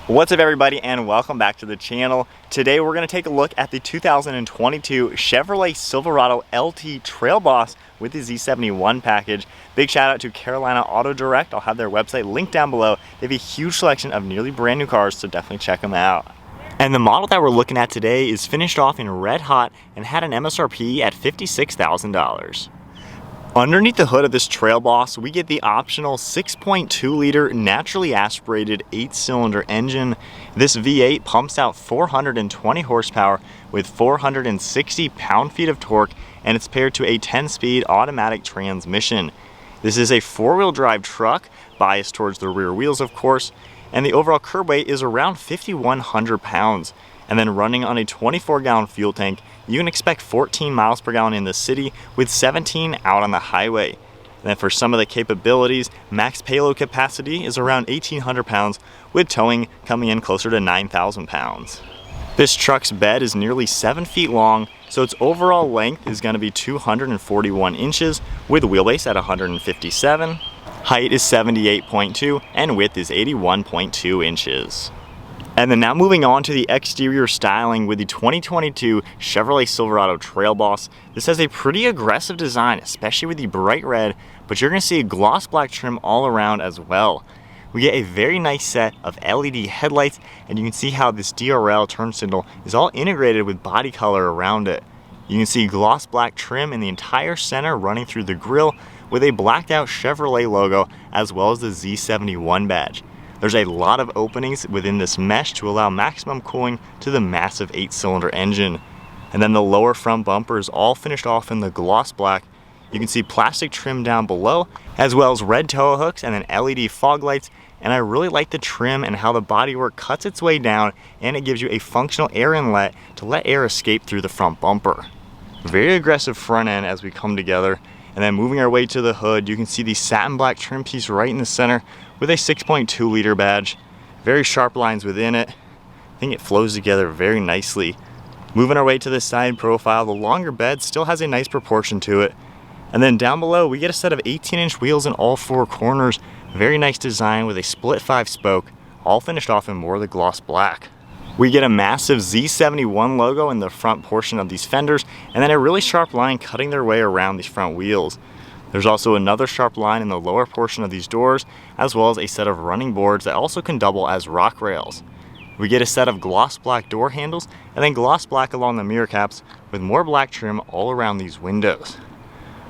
What's up everybody, and welcome back to the channel. Today we're going to take a look at the 2022 Chevrolet Silverado LT Trail Boss with the Z71 package. Big shout out to Carolina Auto Direct. I'll have their website linked down below. They have a huge selection of nearly brand new cars, so definitely check them out. And the model that we're looking at today is finished off in red hot and had an MSRP at $56,000. Underneath the hood of this Trail Boss, we get the optional 6.2 liter naturally aspirated 8-cylinder engine. This V8 pumps out 420 horsepower with 460 pound-feet of torque, and it's paired to a 10-speed automatic transmission. This is a 4-wheel drive truck, biased towards the rear wheels of course, and the overall curb weight is around 5,100 pounds. And then running on a 24-gallon fuel tank, you can expect 14 miles per gallon in the city with 17 out on the highway. And then for some of the capabilities, max payload capacity is around 1,800 pounds with towing coming in closer to 9,000 pounds. This truck's bed is nearly 7 feet long, so its overall length is going to be 241 inches with wheelbase at 157. Height is 78.2 and width is 81.2 inches. And then now moving on to the exterior styling with the 2022 Chevrolet Silverado Trail Boss. This has a pretty aggressive design, especially with the bright red, but you're going to see a gloss black trim all around as well. We get a very nice set of LED headlights, and you can see how this DRL turn signal is all integrated with body color around it. You can see gloss black trim in the entire center running through the grille with a blacked out Chevrolet logo as well as the Z71 badge. There's a lot of openings within this mesh to allow maximum cooling to the massive 8-cylinder engine. And then the lower front bumper is all finished off in the gloss black. You can see plastic trim down below, as well as red tow hooks and then LED fog lights. And I really like the trim and how the bodywork cuts its way down, and it gives you a functional air inlet to let air escape through the front bumper. Very aggressive front end as we come together. And then moving our way to the hood, you can see the satin black trim piece right in the center with a 6.2 liter badge. Very sharp lines within it. I think it flows together very nicely. Moving our way to the side profile, the longer bed still has a nice proportion to it. And then down below, we get a set of 18-inch wheels in all four corners. Very nice design with a split 5-spoke, all finished off in more of the gloss black. We get a massive Z71 logo in the front portion of these fenders, and then a really sharp line cutting their way around these front wheels. There's also another sharp line in the lower portion of these doors, as well as a set of running boards that also can double as rock rails. We get a set of gloss black door handles, and then gloss black along the mirror caps with more black trim all around these windows.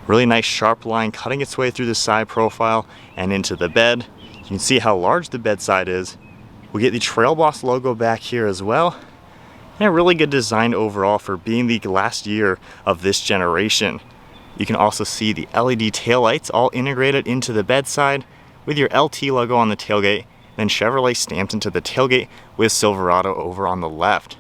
Really nice sharp line cutting its way through the side profile and into the bed. You can see how large the bedside is. We get the Trail Boss logo back here as well, and a really good design overall for being the last year of this generation. You can also see the LED taillights all integrated into the bedside with your LT logo on the tailgate, then Chevrolet stamped into the tailgate with Silverado over on the left.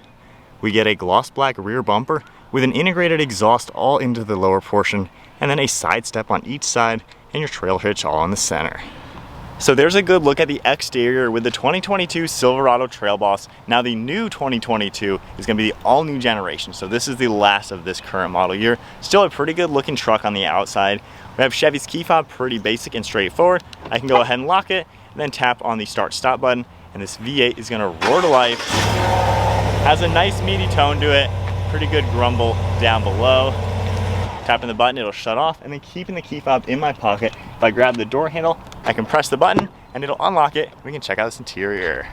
We get a gloss black rear bumper with an integrated exhaust all into the lower portion, and then a side step on each side and your trail hitch all in the center. So there's a good look at the exterior with the 2022 Silverado Trail Boss. Now the new 2022 is going to be the all-new generation, so this is the last of this current model year. Still a pretty good looking truck on the outside. We have Chevy's key fob, pretty basic and straightforward. I can go ahead and lock it, and then tap on the start-stop button, and this V8 is going to roar to life. Has a nice meaty tone to it, pretty good grumble down below. Tapping the button, it'll shut off, and then keeping the key fob in my pocket, if I grab the door handle, I can press the button and it'll unlock it. We can check out this interior.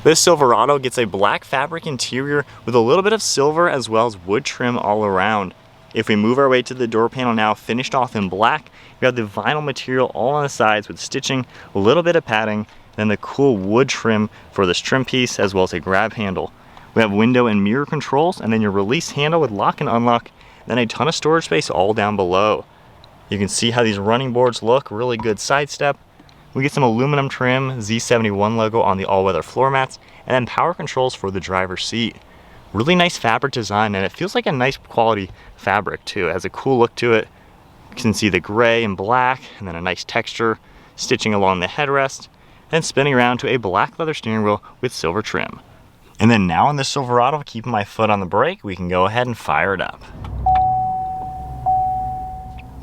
This Silverado gets a black fabric interior with a little bit of silver as well as wood trim all around. If we move our way to the door panel now, finished off in black, we have the vinyl material all on the sides with stitching, a little bit of padding, then the cool wood trim for this trim piece as well as a grab handle. We have window and mirror controls, and then your release handle with lock and unlock, then a ton of storage space all down below. You can see how these running boards look, really good side step. We get some aluminum trim, Z71 logo on the all-weather floor mats, and then power controls for the driver's seat. Really nice fabric design, and it feels like a nice quality fabric too. It has a cool look to it. You can see the gray and black, and then a nice texture, stitching along the headrest, then spinning around to a black leather steering wheel with silver trim. And then now in the Silverado, keeping my foot on the brake, we can go ahead and fire it up.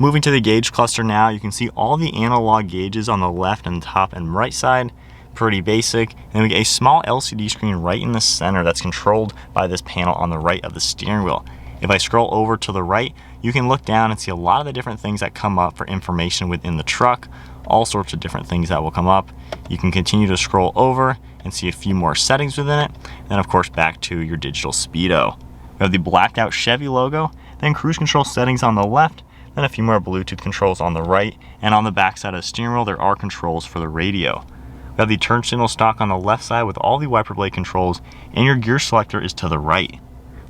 Moving to the gauge cluster now, you can see all the analog gauges on the left and top and right side. pretty basic. And then we get a small LCD screen right in the center that's controlled by this panel on the right of the steering wheel. If I scroll over to the right, you can look down and see a lot of the different things that come up for information within the truck, all sorts of different things that will come up. You can continue to scroll over and see a few more settings within it. And then of course back to your digital speedo. We have the blacked out Chevy logo, then cruise control settings on the left, then a few more Bluetooth controls on the right, and on the back side of the steering wheel there are controls for the radio. We have the turn signal stock on the left side with all the wiper blade controls, and your gear selector is to the right.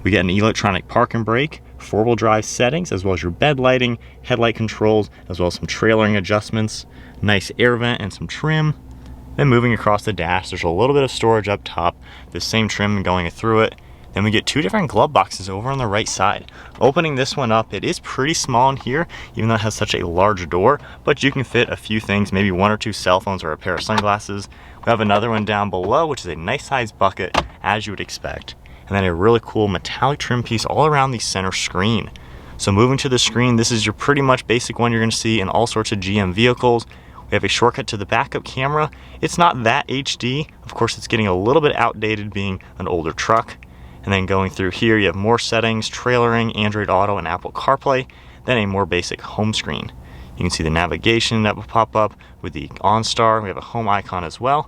We get an electronic park and brake, four-wheel drive settings, as well as your bed lighting, headlight controls, as well as some trailering adjustments, nice air vent and some trim. Then moving across the dash, there's a little bit of storage up top, the same trim going through it. Then we get two different glove boxes over on the right side. Opening this one up, it is pretty small in here, even though it has such a large door, but you can fit a few things, maybe one or two cell phones or a pair of sunglasses. We have another one down below, which is a nice sized bucket, as you would expect. And then a really cool metallic trim piece all around the center screen. So moving to the screen, this is your pretty much basic one you're gonna see in all sorts of GM vehicles. We have a shortcut to the backup camera. It's not that HD. Of course, it's getting a little bit outdated being an older truck. And then going through here, you have more settings, trailering, Android Auto, and Apple CarPlay, then a more basic home screen. You can see the navigation that will pop up with the OnStar. We have a home icon as well.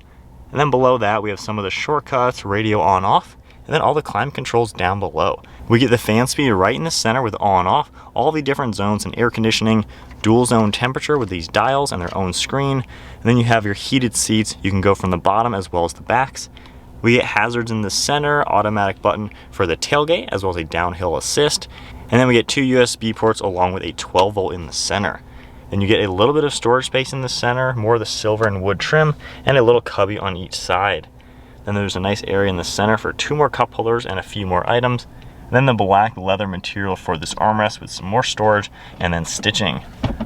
And then below that, we have some of the shortcuts, radio on off, and then all the climate controls down below. We get the fan speed right in the center with on off, all the different zones and air conditioning, dual zone temperature with these dials and their own screen. And then you have your heated seats. You can go from the bottom as well as the backs. We get hazards in the center, automatic button for the tailgate, as well as a downhill assist. And then we get two USB ports along with a 12 volt in the center. Then you get a little bit of storage space in the center, more of the silver and wood trim, and a little cubby on each side. Then there's a nice area in the center for two more cup holders and a few more items. And then the black leather material for this armrest with some more storage and then stitching.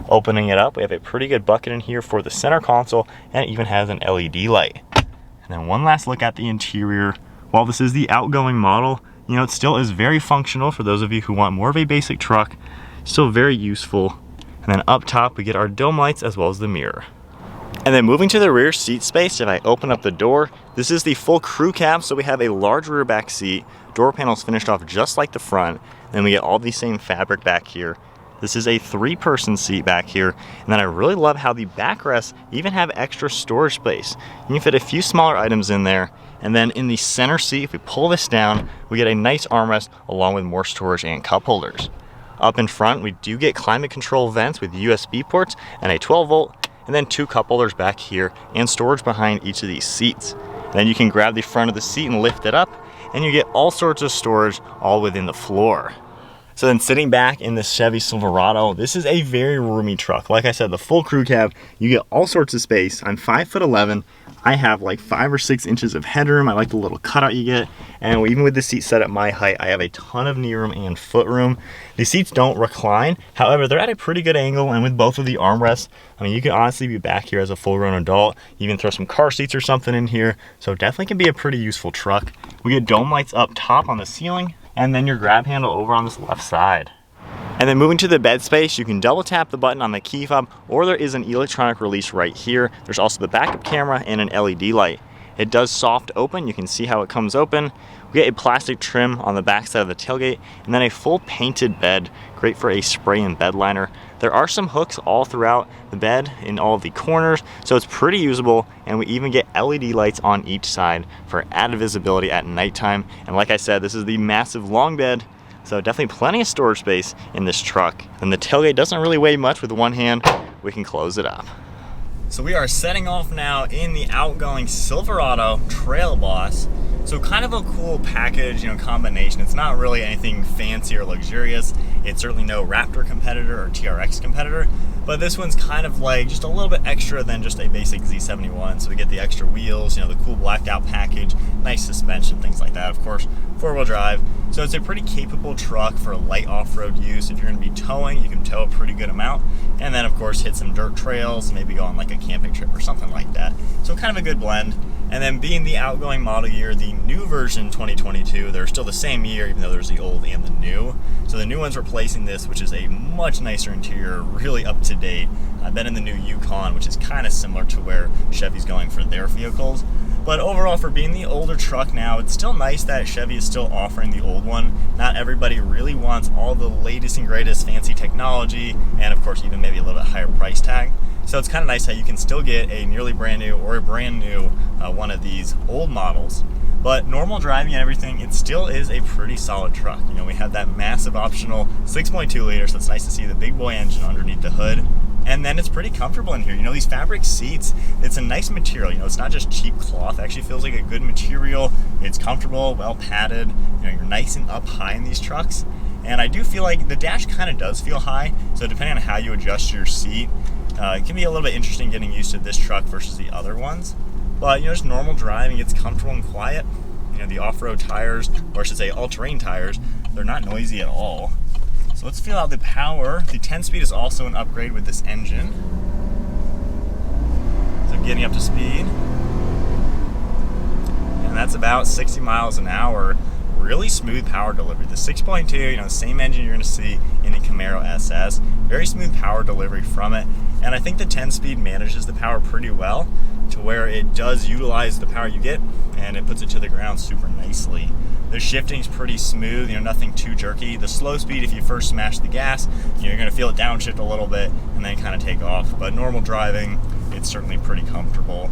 Opening it up, we have a pretty good bucket in here for the center console, and it even has an LED light. And then one last look at the interior. While this is the outgoing model, you know, it still is very functional for those of you who want more of a basic truck. Still very useful. And then up top, we get our dome lights as well as the mirror. And then moving to the rear seat space, if I open up the door, this is the full crew cab, so we have a large rear back seat, door panels finished off just like the front, then we get all the same fabric back here. This is a 3-person seat back here, and then I really love how the backrests even have extra storage space. You can fit a few smaller items in there, and then in the center seat, if we pull this down, we get a nice armrest along with more storage and cup holders. Up in front, we do get climate control vents with USB ports and a 12 volt, and then two cup holders back here and storage behind each of these seats. And then you can grab the front of the seat and lift it up, and you get all sorts of storage all within the floor. So then sitting back in this Chevy Silverado, this is a very roomy truck. Like I said, the full crew cab, you get all sorts of space. I'm 5'11". I have like 5 or 6 inches of headroom. I like the little cutout you get. And even with the seat set at my height, I have a ton of knee room and foot room. The seats don't recline. However, they're at a pretty good angle, and with both of the armrests, I mean, you can honestly be back here as a full-grown adult. You even throw some car seats or something in here. So definitely can be a pretty useful truck. We get dome lights up top on the ceiling, and then your grab handle over on this left side. And then moving to the bed space, you can double tap the button on the key fob, or there is an electronic release right here. There's also the backup camera and an LED light. It does soft open. You can see how it comes open. We get a plastic trim on the back side of the tailgate, and then a full painted bed, great for a spray and bed liner. There are some hooks all throughout the bed in all of the corners, so it's pretty usable, and we even get LED lights on each side for added visibility at nighttime. And like I said, this is the massive long bed, so definitely plenty of storage space in this truck. And the tailgate doesn't really weigh much. With one hand, we can close it up. So we are setting off now in the outgoing Silverado Trail Boss. So kind of a cool package, you know, combination. It's not really anything fancy or luxurious. It's certainly no Raptor competitor or TRX competitor, but this one's kind of like just a little bit extra than just a basic Z71. So we get the extra wheels, you know, the cool blacked out package, nice suspension, things like that. Of course, 4-wheel drive. So it's a pretty capable truck for light off-road use. If you're gonna be towing, you can tow a pretty good amount. And then of course hit some dirt trails, maybe go on like a camping trip or something like that. So kind of a good blend. And then being the outgoing model year, the new version 2022, they're still the same year, even though there's the old and the new. So the new one's replacing this, which is a much nicer interior, really up to date. I've been in the new Yukon, which is kind of similar to where Chevy's going for their vehicles. But overall, for being the older truck now, it's still nice that Chevy is still offering the old one. Not everybody really wants all the latest and greatest fancy technology, and of course even maybe a little bit higher price tag. So it's kind of nice how you can still get a nearly brand new or a brand new one of these old models. But normal driving and everything, it still is a pretty solid truck. You know, we have that massive optional 6.2 liter, so it's nice to see the big boy engine underneath the hood. And then it's pretty comfortable in here. You know, these fabric seats, it's a nice material. You know, it's not just cheap cloth. It actually feels like a good material. It's comfortable, well padded. You know, you're nice and up high in these trucks. And I do feel like the dash kind of does feel high. So depending on how you adjust your seat, it can be a little bit interesting getting used to this truck versus the other ones. But, you know, just normal driving, it's comfortable and quiet. You know, the off-road tires, or I should say all-terrain tires, they're not noisy at all. So let's feel out the power. The 10-speed is also an upgrade with this engine. So getting up to speed. And that's about 60 miles an hour. Really smooth power delivery. The 6.2, you know, same engine you're gonna see in the Camaro SS. Very smooth power delivery from it. And I think the 10-speed manages the power pretty well to where it does utilize the power you get and it puts it to the ground super nicely. The shifting's pretty smooth, you know, nothing too jerky. The slow speed, if you first smash the gas, you know, you're gonna feel it downshift a little bit and then kind of take off. But normal driving, it's certainly pretty comfortable.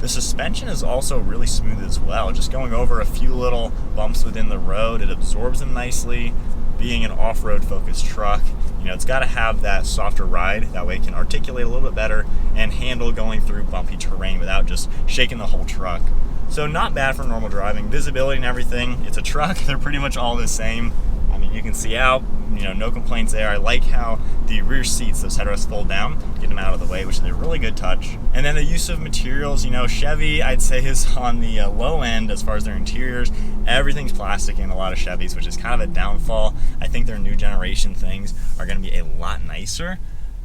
The suspension is also really smooth as well. Just going over a few little bumps within the road, it absorbs them nicely. Being an off-road focused truck, you know, it's got to have that softer ride. That way it can articulate a little bit better and handle going through bumpy terrain without just shaking the whole truck. So not bad for normal driving. Visibility and everything, it's a truck. They're pretty much all the same. I mean, you can see out, you know, no complaints there. I like how the rear seats, those headrests fold down, get them out of the way, which is a really good touch. And then the use of materials, you know, Chevy, I'd say, is on the low end as far as their interiors. Everything's plastic in a lot of Chevys, which is kind of a downfall. I think their new generation things are going to be a lot nicer.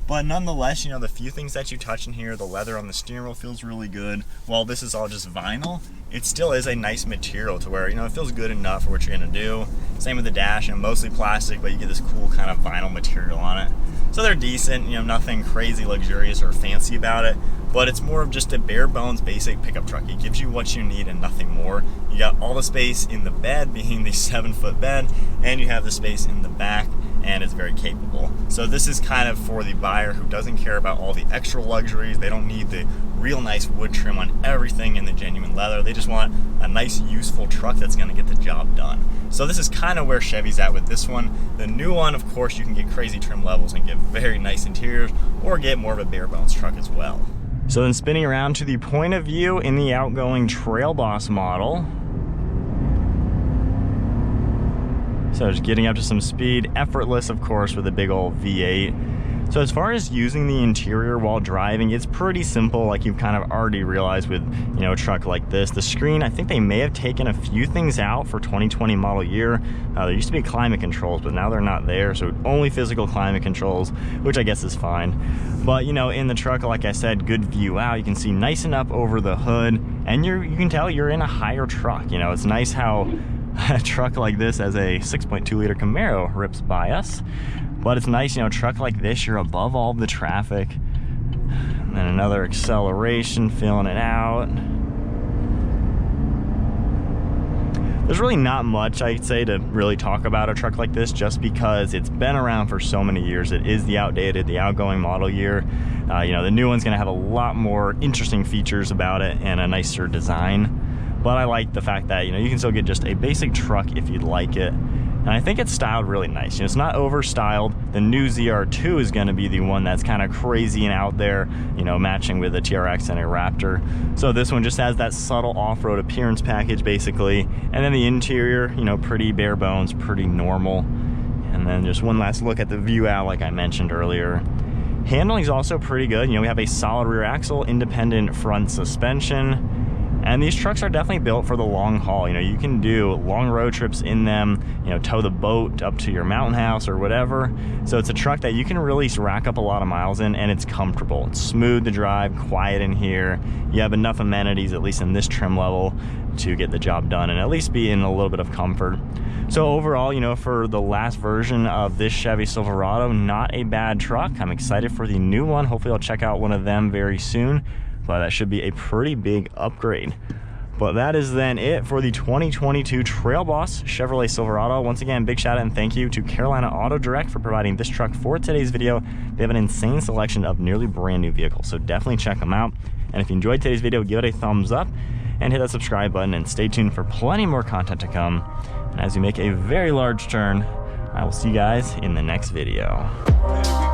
But nonetheless, you know, the few things that you touch in here, the leather on the steering wheel feels really good. While this is all just vinyl, it still is a nice material to where, you know, it feels good enough for what you're gonna do. Same with the dash, you know, mostly plastic, but you get this cool kind of vinyl material on it. So they're decent, you know, nothing crazy luxurious or fancy about it, but it's more of just a bare bones basic pickup truck. It gives you what you need and nothing more. You got all the space in the bed, being the 7-foot bed, and you have the space in the back, and it's very capable. So this is kind of for the buyer who doesn't care about all the extra luxuries. They don't need the real nice wood trim on everything and the genuine leather. They just want a nice, useful truck that's gonna get the job done. So this is kind of where Chevy's at with this one. The new one, of course, you can get crazy trim levels and get very nice interiors, or get more of a bare bones truck as well. So then spinning around to the point of view in the outgoing Trail Boss model. So just getting up to some speed, effortless of course with a big old V8. So as far as using the interior while driving, it's pretty simple, like you've kind of already realized with, you know, a truck like this. The screen, I think they may have taken a few things out for 2020 model year. There used to be climate controls, but now they're not there, so only physical climate controls, which I guess is fine. But, you know, in the truck, like I said, good view out. You can see nice and up over the hood, and you can tell you're in a higher truck. You know, it's nice how a truck like this as a 6.2 liter Camaro rips by us. But it's nice, you know, a truck like this, you're above all the traffic. And then another acceleration, filling it out. There's really not much, I'd say, to really talk about a truck like this, just because it's been around for so many years. It is the outdated, the outgoing model year. You know, the new one's gonna have a lot more interesting features about it and a nicer design. But I like the fact that, you know, you can still get just a basic truck if you'd like it. And I think it's styled really nice. You know, it's not over styled. The new ZR2 is gonna be the one that's kind of crazy and out there, you know, matching with a TRX and a Raptor. So this one just has that subtle off-road appearance package basically. And then the interior, you know, pretty bare bones, pretty normal. And then just one last look at the view out like I mentioned earlier. Handling's also pretty good. You know, we have a solid rear axle, independent front suspension. And these trucks are definitely built for the long haul. You know, you can do long road trips in them, you know, tow the boat up to your mountain house or whatever. So it's a truck that you can really rack up a lot of miles in, and it's comfortable. It's smooth to drive, quiet in here. You have enough amenities, at least in this trim level, to get the job done and at least be in a little bit of comfort. So overall, you know, for the last version of this Chevy Silverado, not a bad truck. I'm excited for the new one. Hopefully I'll check out one of them very soon. But that should be a pretty big upgrade. But that is then it for the 2022 Trail Boss Chevrolet Silverado. Once again, big shout out and thank you to Carolina Auto Direct for providing this truck for today's video. They have an insane selection of nearly brand new vehicles, so definitely check them out. And if you enjoyed today's video, give it a thumbs up and hit that subscribe button, and stay tuned for plenty more content to come. And as we make a very large turn, I will see you guys in the next video.